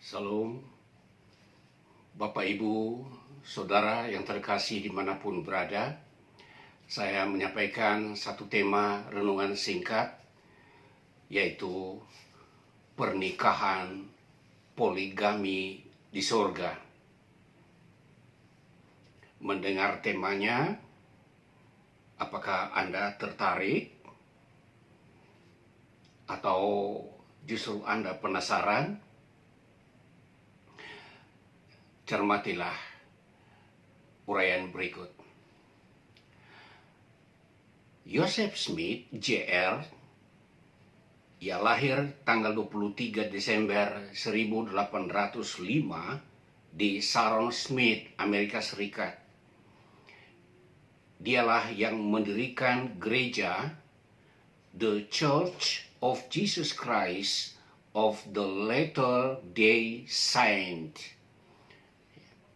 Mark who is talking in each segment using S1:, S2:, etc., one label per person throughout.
S1: Salam, Bapak Ibu, Saudara yang terkasih dimanapun berada. Saya menyampaikan satu tema renungan singkat, yaitu pernikahan poligami di sorga. Mendengar temanya, apakah Anda tertarik? Atau justru Anda penasaran? Cermatilah uraian berikut. Joseph Smith, Jr., ia lahir tanggal 23 Desember 1805 di Sharon Smith, Amerika Serikat. Dialah yang mendirikan gereja The Church of Jesus Christ of the Latter-day Saints.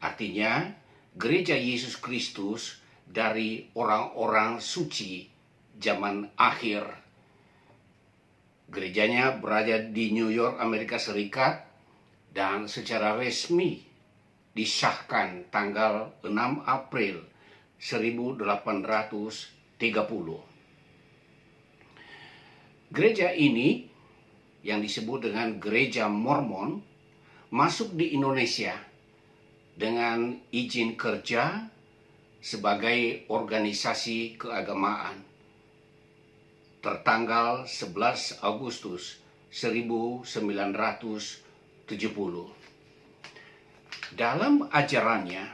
S1: Artinya, gereja Yesus Kristus dari orang-orang suci zaman akhir. Gerejanya berada di New York, Amerika Serikat, dan secara resmi disahkan tanggal 6 April 1830. Gereja ini yang disebut dengan Gereja Mormon masuk di Indonesia dengan izin kerja sebagai organisasi keagamaan tertanggal 11 Agustus 1970. Dalam ajarannya,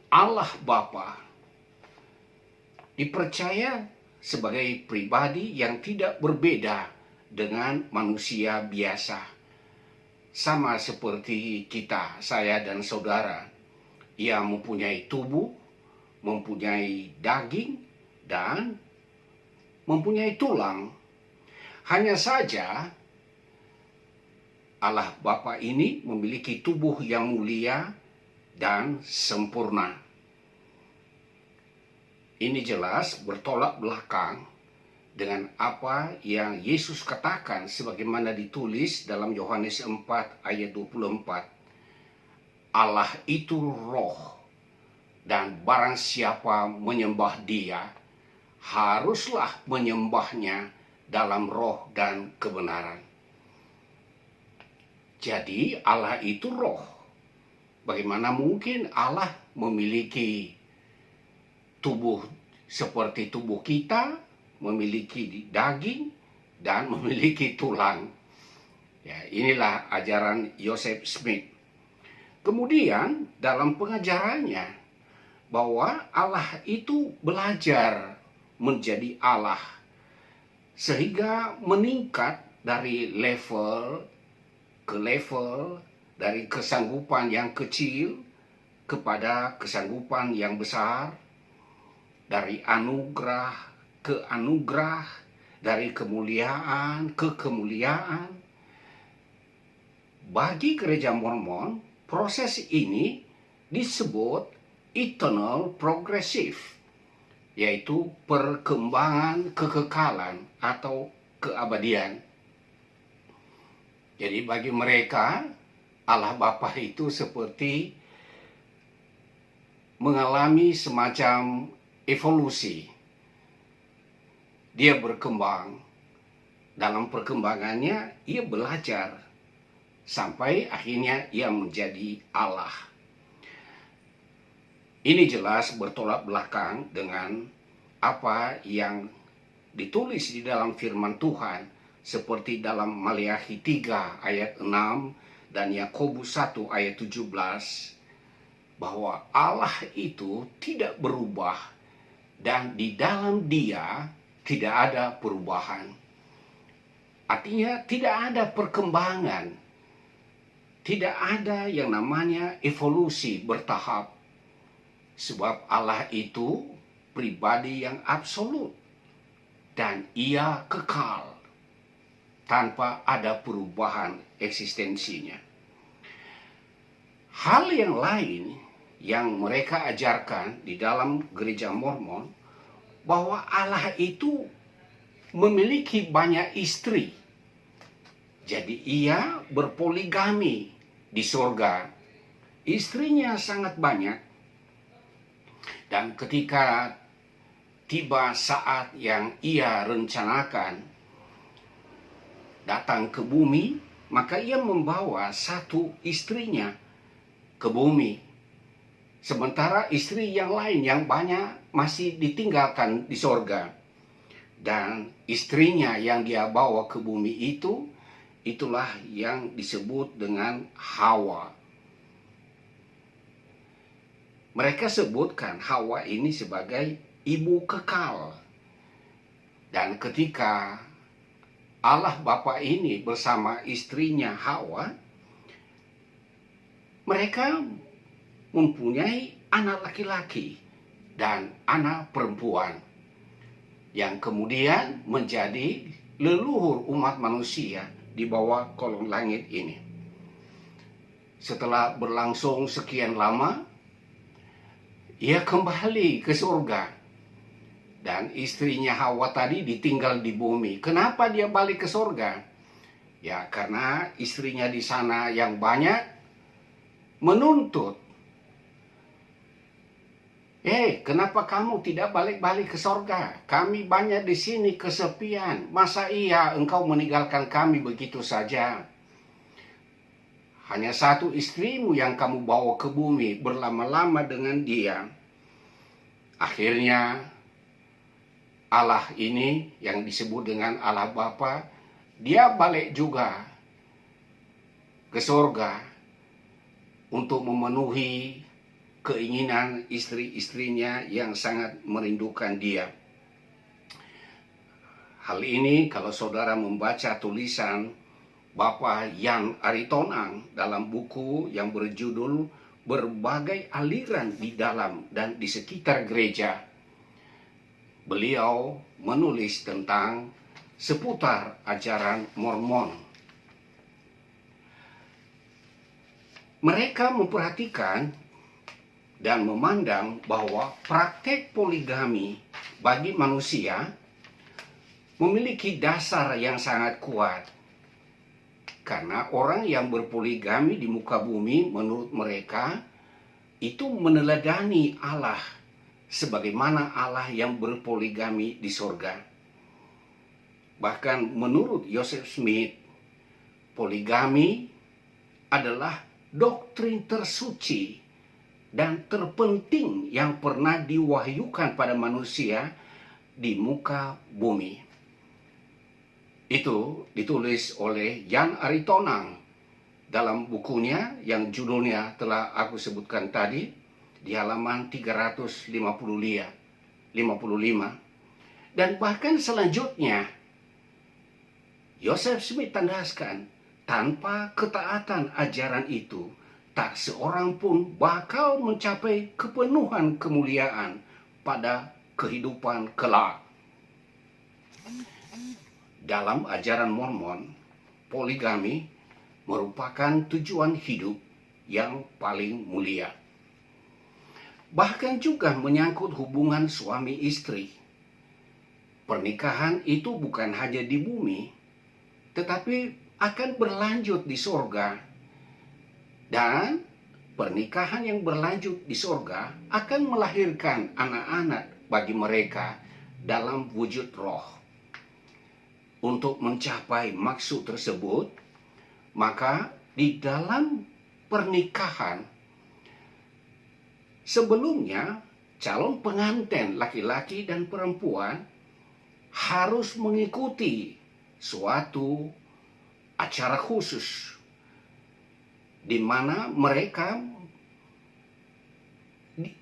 S1: Allah Bapa dipercaya sebagai pribadi yang tidak berbeda dengan manusia biasa. Sama seperti kita, saya dan saudara. Ia mempunyai tubuh, mempunyai daging, dan mempunyai tulang. Hanya saja Allah Bapa ini memiliki tubuh yang mulia dan sempurna. Ini jelas bertolak belakang dengan apa yang Yesus katakan sebagaimana ditulis dalam Yohanes 4 ayat 24. Allah itu roh, dan barang siapa menyembah Dia, haruslah menyembahnya dalam roh dan kebenaran. Jadi Allah itu roh. Bagaimana mungkin Allah memiliki tubuh seperti tubuh kita, memiliki daging, dan memiliki tulang? Ya, inilah ajaran Joseph Smith. Kemudian dalam pengajarannya bahwa Allah itu belajar menjadi Allah sehingga meningkat dari level ke level, dari kesanggupan yang kecil kepada kesanggupan yang besar, dari anugerah ke anugerah, dari kemuliaan ke kemuliaan. Bagi gereja Mormon, proses ini disebut eternal progressive, yaitu perkembangan kekekalan atau keabadian. Jadi bagi mereka, Allah Bapa itu seperti mengalami semacam evolusi. Dia berkembang. Dalam perkembangannya, ia belajar sampai akhirnya ia menjadi Allah. Ini jelas bertolak belakang dengan apa yang ditulis di dalam firman Tuhan, seperti dalam Maleakhi 3 ayat 6 dan Yakobus 1 ayat 17, bahwa Allah itu tidak berubah dan di dalam Dia tidak ada perubahan. Artinya tidak ada perkembangan, tidak ada yang namanya evolusi bertahap. Sebab Allah itu pribadi yang absolut dan Ia kekal tanpa ada perubahan eksistensinya. Hal yang lain yang mereka ajarkan di dalam gereja Mormon, bahwa Allah itu memiliki banyak istri. Jadi ia berpoligami di surga. Istrinya sangat banyak. Dan ketika tiba saat yang ia rencanakan datang ke bumi, maka ia membawa satu istrinya ke bumi. Sementara istri yang lain yang banyak masih ditinggalkan di sorga. Dan istrinya yang dia bawa ke bumi itu, itulah yang disebut dengan Hawa. Mereka sebutkan Hawa ini sebagai ibu kekal. Dan ketika Allah Bapa ini bersama istrinya Hawa, mereka mempunyai anak laki-laki dan anak perempuan yang kemudian menjadi leluhur umat manusia di bawah kolong langit ini. Setelah berlangsung sekian lama, ia kembali ke surga. Dan istrinya Hawa tadi ditinggal di bumi. Kenapa dia balik ke surga? Ya, karena istrinya di sana yang banyak menuntut. Kenapa kamu tidak balik-balik ke surga? Kami banyak di sini kesepian. Masa iya engkau meninggalkan kami begitu saja? Hanya satu istrimu yang kamu bawa ke bumi berlama-lama dengan dia. Akhirnya Allah ini yang disebut dengan Allah Bapa, dia balik juga ke surga untuk memenuhi keinginan istri-istrinya yang sangat merindukan dia. Hal ini kalau saudara membaca tulisan Bapak Jan Aritonang dalam buku yang berjudul Berbagai Aliran di Dalam dan di Sekitar Gereja, beliau menulis tentang seputar ajaran Mormon. Mereka memperhatikan dan memandang bahwa praktek poligami bagi manusia memiliki dasar yang sangat kuat. Karena orang yang berpoligami di muka bumi menurut mereka itu meneladani Allah sebagaimana Allah yang berpoligami di sorga. Bahkan menurut Joseph Smith, poligami adalah doktrin tersuci dan terpenting yang pernah diwahyukan pada manusia di muka bumi. Itu ditulis oleh Jan Aritonang dalam bukunya yang judulnya telah aku sebutkan tadi di halaman 355. Dan bahkan selanjutnya Joseph Smith tandaskan, tanpa ketaatan ajaran itu tak seorang pun bakal mencapai kepenuhan kemuliaan pada kehidupan kelak. Dalam ajaran Mormon, poligami merupakan tujuan hidup yang paling mulia. Bahkan juga menyangkut hubungan suami istri. Pernikahan itu bukan hanya di bumi, tetapi akan berlanjut di sorga. Dan pernikahan yang berlanjut di sorga akan melahirkan anak-anak bagi mereka dalam wujud roh. Untuk mencapai maksud tersebut, maka di dalam pernikahan sebelumnya calon pengantin laki-laki dan perempuan harus mengikuti suatu acara khusus di mana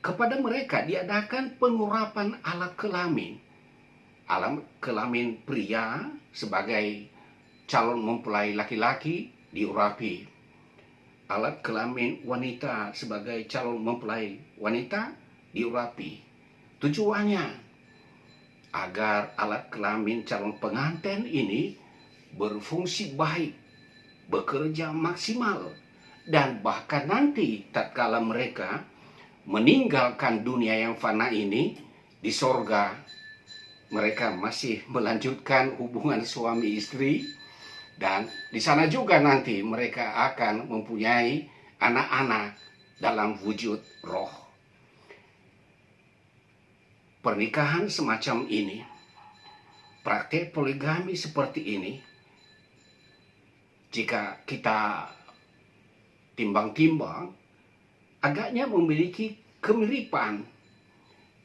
S1: kepada mereka diadakan pengurapan alat kelamin. Alat kelamin pria sebagai calon mempelai laki-laki diurapi. Alat kelamin wanita sebagai calon mempelai wanita diurapi. Tujuannya agar alat kelamin calon pengantin ini berfungsi baik, bekerja maksimal, dan bahkan nanti tatkala mereka meninggalkan dunia yang fana ini di sorga, mereka masih melanjutkan hubungan suami istri Dan di sana juga nanti mereka akan mempunyai anak-anak dalam wujud roh. Pernikahan semacam ini, praktek poligami seperti ini, jika kita timbang-timbang, agaknya memiliki kemiripan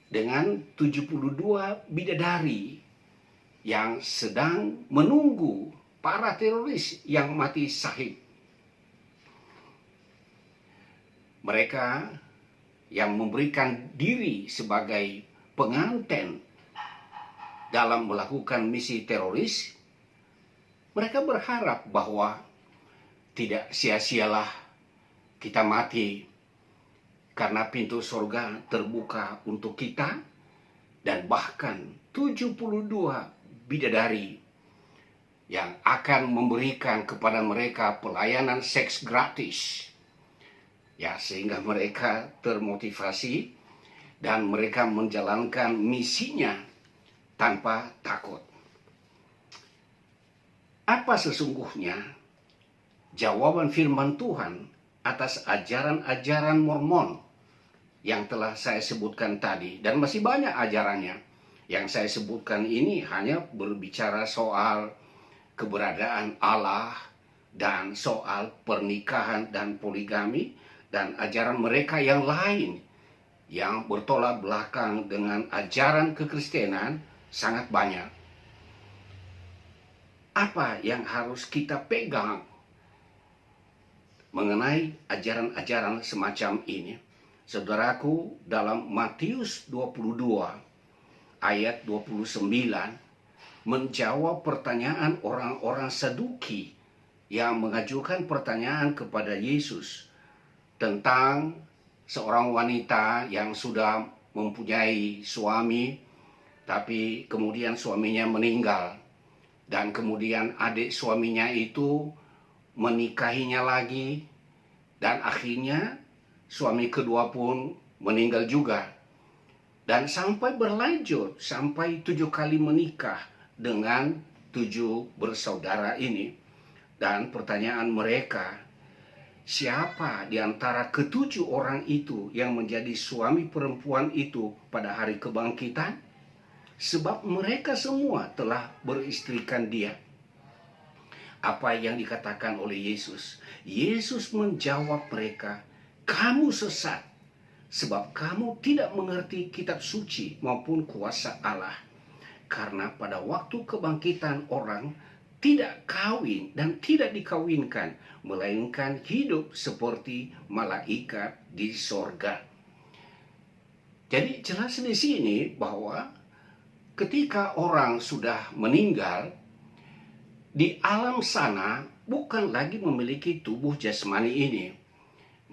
S1: dengan 72 bidadari yang sedang menunggu para teroris yang mati syahid. Mereka yang memberikan diri sebagai pengantin dalam melakukan misi teroris, mereka berharap bahwa tidak sia-sialah kita mati karena pintu surga terbuka untuk kita, dan bahkan 72 bidadari yang akan memberikan kepada mereka pelayanan seks gratis. Ya, sehingga mereka termotivasi dan mereka menjalankan misinya tanpa takut. Apa sesungguhnya jawaban firman Tuhan atas ajaran-ajaran Mormon yang telah saya sebutkan tadi? Dan masih banyak ajarannya. Yang saya sebutkan ini hanya berbicara soal keberadaan Allah dan soal pernikahan dan poligami, dan ajaran mereka yang lain yang bertolak belakang dengan ajaran kekristenan sangat banyak. Apa yang harus kita pegang mengenai ajaran-ajaran semacam ini? Saudaraku, dalam Matius 22 ayat 29 menjawab pertanyaan orang-orang Saduki yang mengajukan pertanyaan kepada Yesus tentang seorang wanita yang sudah mempunyai suami, tapi kemudian suaminya meninggal, dan kemudian adik suaminya itu menikahinya lagi, dan akhirnya suami kedua pun meninggal juga, dan sampai berlanjut sampai 7 kali menikah dengan 7 bersaudara ini. Dan pertanyaan mereka, siapa di antara ke-7 orang itu yang menjadi suami perempuan itu pada hari kebangkitan? Sebab mereka semua telah beristrikan dia. Apa yang dikatakan oleh Yesus? Yesus menjawab mereka, kamu sesat, sebab kamu tidak mengerti kitab suci maupun kuasa Allah. Karena pada waktu kebangkitan orang tidak kawin dan tidak dikawinkan, melainkan hidup seperti malaikat di sorga. Jadi jelas di sini bahwa ketika orang sudah meninggal, di alam sana bukan lagi memiliki tubuh jasmani ini,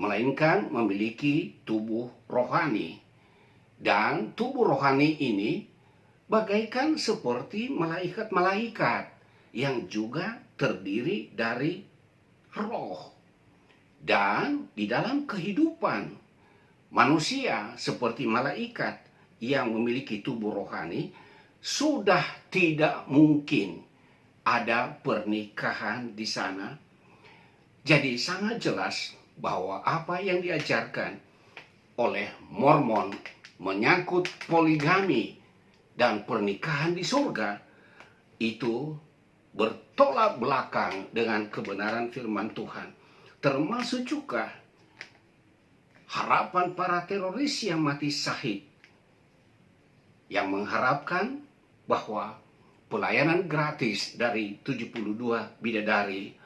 S1: melainkan memiliki tubuh rohani. Dan tubuh rohani ini bagaikan seperti malaikat-malaikat yang juga terdiri dari roh. Dan di dalam kehidupan manusia seperti malaikat yang memiliki tubuh rohani, sudah tidak mungkin ada pernikahan di sana. Jadi sangat jelas bahwa apa yang diajarkan oleh Mormon menyangkut poligami dan pernikahan di surga itu bertolak belakang dengan kebenaran firman Tuhan. Termasuk juga harapan para teroris yang mati syahid, yang mengharapkan bahwa pelayanan gratis dari 72 bidadari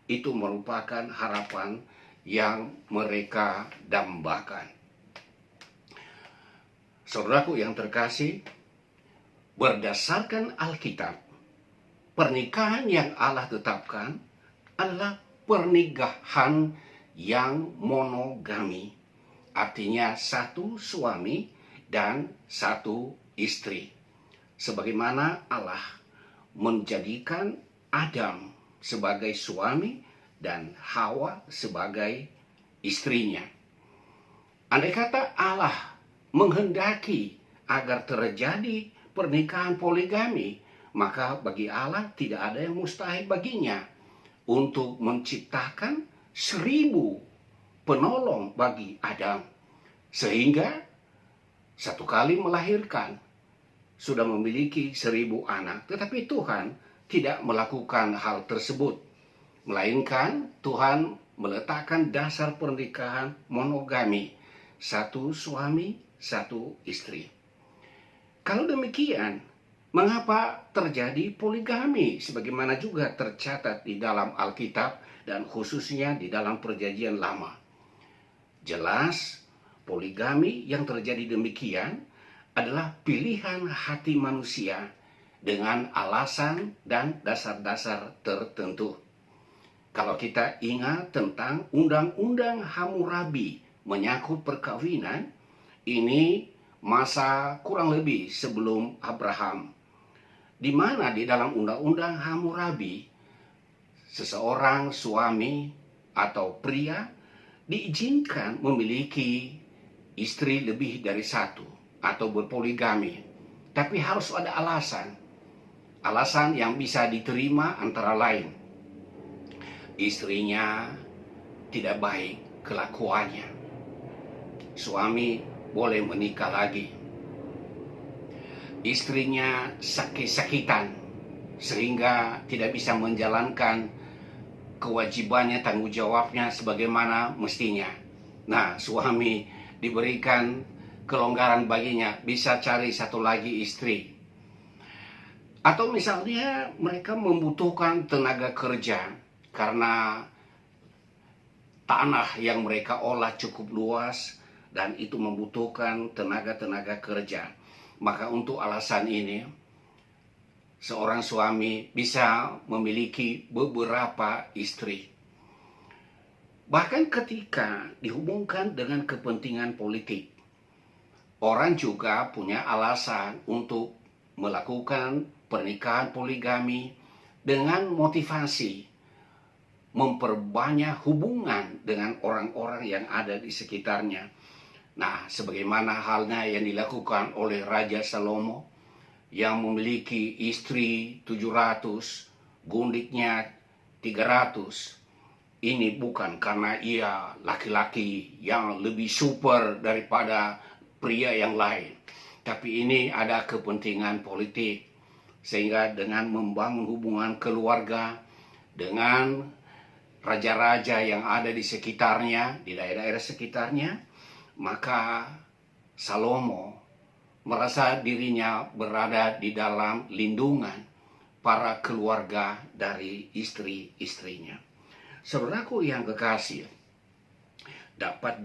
S1: itu merupakan harapan yang mereka dambakan. Saudaraku yang terkasih, berdasarkan Alkitab, pernikahan yang Allah tetapkan adalah pernikahan yang monogami. Artinya satu suami dan satu istri. Sebagaimana Allah menjadikan Adam sebagai suami dan Hawa sebagai istrinya. Andai kata Allah menghendaki agar terjadi pernikahan poligami, maka bagi Allah tidak ada yang mustahil baginya. untuk menciptakan 1000 penolong bagi Adam, sehingga satu kali melahirkan sudah memiliki 1000 anak. Tetapi Tuhan tidak melakukan hal tersebut, melainkan Tuhan meletakkan dasar pernikahan monogami, satu suami, satu istri. Kalau demikian, mengapa terjadi poligami sebagaimana juga tercatat di dalam Alkitab dan khususnya di dalam Perjanjian Lama? Jelas, poligami yang terjadi demikian adalah pilihan hati manusia dengan alasan dan dasar-dasar tertentu. Kalau kita ingat tentang Undang-Undang Hammurabi menyangkut perkawinan, ini masa kurang lebih sebelum Abraham, di mana di dalam Undang-Undang Hammurabi seseorang suami atau pria diizinkan memiliki istri lebih dari satu atau berpoligami, tapi harus ada alasan yang bisa diterima, antara lain istrinya tidak baik kelakuannya, suami boleh menikah lagi, istrinya sakit-sakitan sehingga tidak bisa menjalankan kewajibannya, tanggung jawabnya sebagaimana mestinya. Nah, suami diberikan kelonggaran baginya, bisa cari satu lagi istri. Atau misalnya mereka membutuhkan tenaga kerja karena tanah yang mereka olah cukup luas dan itu membutuhkan tenaga kerja. Maka untuk alasan ini, seorang suami bisa memiliki beberapa istri. Bahkan ketika dihubungkan dengan kepentingan politik, orang juga punya alasan untuk melakukan pernikahan poligami dengan motivasi memperbanyak hubungan dengan orang-orang yang ada di sekitarnya. Nah, sebagaimana halnya yang dilakukan oleh Raja Salomo yang memiliki istri 700, gundiknya 300. Ini bukan karena ia laki-laki yang lebih super daripada pria yang lain, tapi ini ada kepentingan politik, sehingga dengan membangun hubungan keluarga dengan raja-raja yang ada di sekitarnya, di daerah-daerah sekitarnya, maka Salomo merasa dirinya berada di dalam lindungan para keluarga dari istri-istrinya. Saudaraku yang kekasih, dapat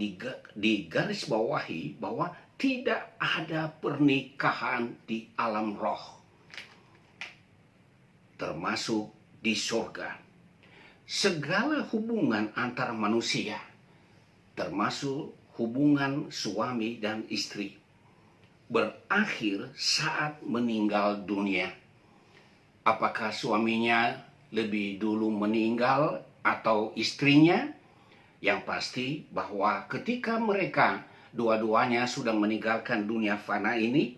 S1: digarisbawahi bahwa tidak ada pernikahan di alam roh, termasuk di surga. Segala hubungan antara manusia, termasuk hubungan suami dan istri, berakhir saat meninggal dunia. Apakah suaminya lebih dulu meninggal atau istrinya? Yang pasti bahwa ketika mereka dua-duanya sudah meninggalkan dunia fana ini,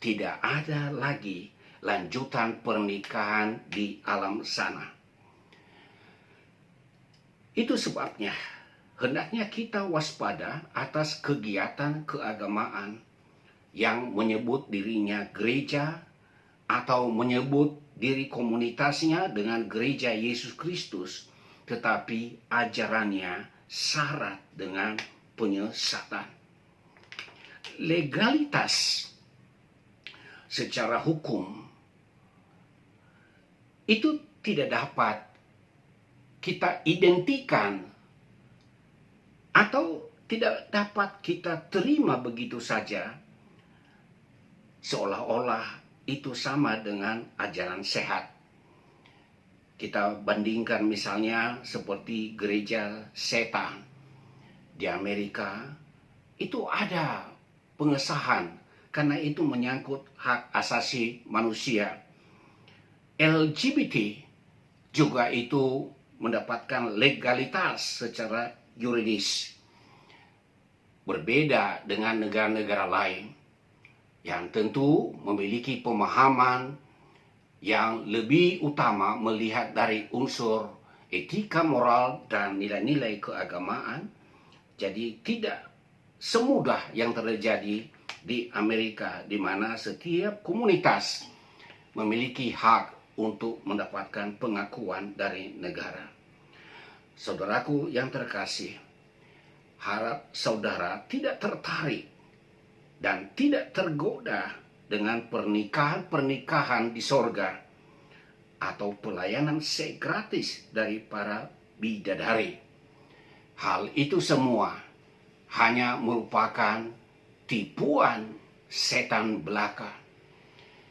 S1: tidak ada lagi lanjutan pernikahan di alam sana. Itu sebabnya hendaknya kita waspada atas kegiatan keagamaan yang menyebut dirinya gereja atau menyebut diri komunitasnya dengan gereja Yesus Kristus, tetapi ajarannya syarat dengan penyesatan. Legalitas secara hukum itu tidak dapat kita identikan atau tidak dapat kita terima begitu saja, seolah-olah itu sama dengan ajaran sehat. Kita bandingkan misalnya seperti gereja setan di Amerika, itu ada pengesahan karena itu menyangkut hak asasi manusia. LGBT juga itu mendapatkan legalitas secara yuridis. Berbeda dengan negara-negara lain yang tentu memiliki pemahaman yang lebih utama melihat dari unsur etika moral dan nilai-nilai keagamaan. Jadi tidak semudah yang terjadi di Amerika, di mana setiap komunitas memiliki hak untuk mendapatkan pengakuan dari negara. Saudaraku yang terkasih, harap saudara tidak tertarik dan tidak tergoda dengan pernikahan-pernikahan di sorga atau pelayanan seks gratis dari para bidadari. Hal itu semua hanya merupakan tipuan setan belaka.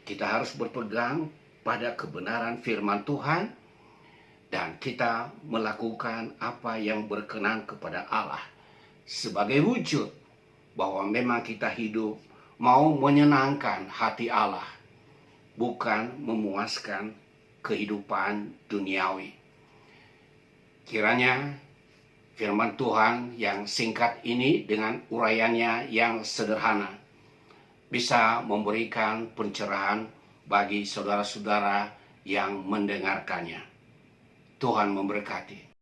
S1: Kita harus berpegang pada kebenaran firman Tuhan dan kita melakukan apa yang berkenan kepada Allah sebagai wujud bahwa memang kita hidup mau menyenangkan hati Allah, bukan memuaskan kehidupan duniawi. Kiranya firman Tuhan yang singkat ini dengan uraiannya yang sederhana bisa memberikan pencerahan bagi saudara-saudara yang mendengarkannya. Tuhan memberkati.